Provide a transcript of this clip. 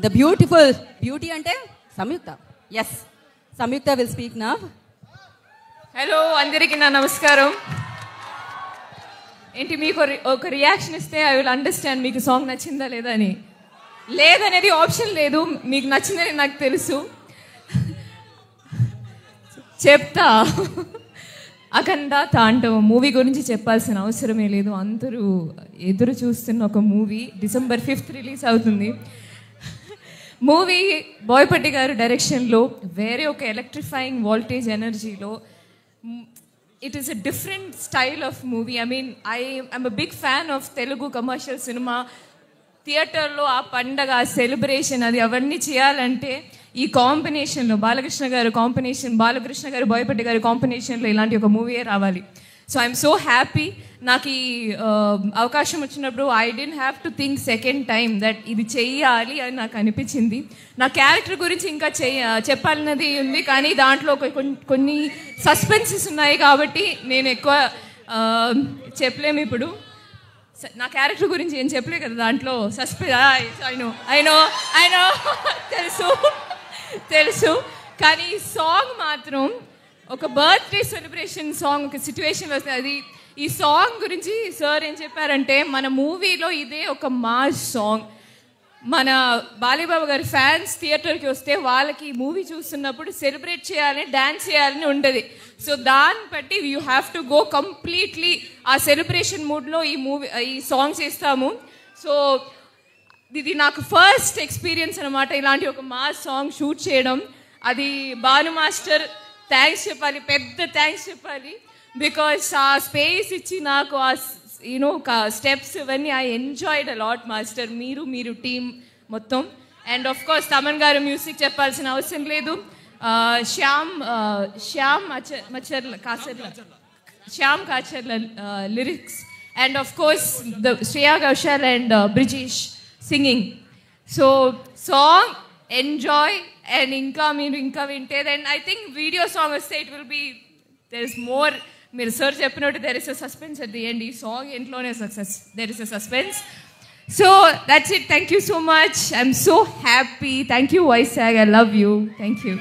The beautiful beauty ante Samyukta. Yes, Samyukta will speak now. Hello, andariki na namaskaram. ఏంటి మీకు ఒక reaction ఇస్తే I will understand మీకు song నచ్చిందా లేదా అని. లేదనేది ఆప్షన్ లేదు, మీకు నచ్చిందని నాకు తెలుసు. చెప్తా. అఖండ తాండవం మూవీ గురించి చెప్పాల్సిన అవసరమే లేదు, అందరూ ఎదురు చూస్తున్న ఒక మూవీ. December 5th రిలీజ్ అవుతుంది. మూవీ బోయపట్టి గారు డైరెక్షన్లో వేరే ఒక ఎలక్ట్రిఫైయింగ్ వోల్టేజ్ ఎనర్జీలో. It is a different style of movie. I mean, I am a big fan of Telugu commercial cinema. థియేటర్లో ఆ పండగ, ఆ సెలబ్రేషన్, అది అవన్నీ చేయాలంటే ఈ కాంబినేషన్లో బాలకృష్ణ గారు బోయపట్టి గారి కాంబినేషన్లో ఇలాంటి ఒక మూవీయే రావాలి. So I'm so happy. నాకు ఈ అవకాశం వచ్చినప్పుడు I didn't have to think second time that ఇది చెయ్యాలి అని నాకు అనిపించింది. నా క్యారెక్టర్ గురించి ఇంకా చెప్పాలన్నది ఉంది, కానీ దాంట్లో కొన్ని సస్పెన్సెస్ ఉన్నాయి కాబట్టి నేను ఎక్కువ చెప్పలేము ఇప్పుడు. నా క్యారెక్టర్ గురించి ఏం చెప్పలే కదా దాంట్లో. అయినో తెలుసు కానీ ఈ సాంగ్ మాత్రం ఒక బర్త్డే సెలబ్రేషన్ సాంగ్, ఒక సిచ్యువేషన్ వస్తుంది. అది ఈ సాంగ్ గురించి సార్ ఏం చెప్పారంటే, మన మూవీలో ఇదే ఒక మాస్ సాంగ్. మన బాలీబాబు గారి ఫ్యాన్స్ థియేటర్కి వస్తే వాళ్ళకి ఈ మూవీ చూస్తున్నప్పుడు సెలబ్రేట్ చేయాలని, డ్యాన్స్ చేయాలని ఉంటుంది. సో దాన్ని బట్టి you have to go completely ఆ సెలబ్రేషన్ మూడ్లో ఈ సాంగ్స్ ఇస్తాము. సో ఇది నాకు ఫస్ట్ ఎక్స్పీరియన్స్ అనమాట, ఇలాంటి ఒక మాస్ సాంగ్ షూట్ చేయడం. అది భాను మాస్టర్ థ్యాంక్స్ చెప్పాలి, పెద్ద థ్యాంక్స్ చెప్పాలి. బికాస్ ఆ స్పేస్ ఇచ్చి నాకు ఆ స్టెప్స్ ఇవన్నీ I enjoyed a lot master, మీరు టీమ్ మొత్తం. And of course Thaman garu music చెప్పాల్సిన అవసరం లేదు. Shyam Kasarla lyrics, and of course Shreya Ghoshal and Brijesh singing. So song enjoy. And మీరు ఇంకా వింటే then I think video song వస్తే it will be there is more. మీరు సార్ చెప్పినట్టు there is a suspense at the end. ఈ సాంగ్ ఎంట్లోనే there is a suspense. So that's it. Thank you so much. I'm so happy. Thank you Vizag. I love you. Thank you.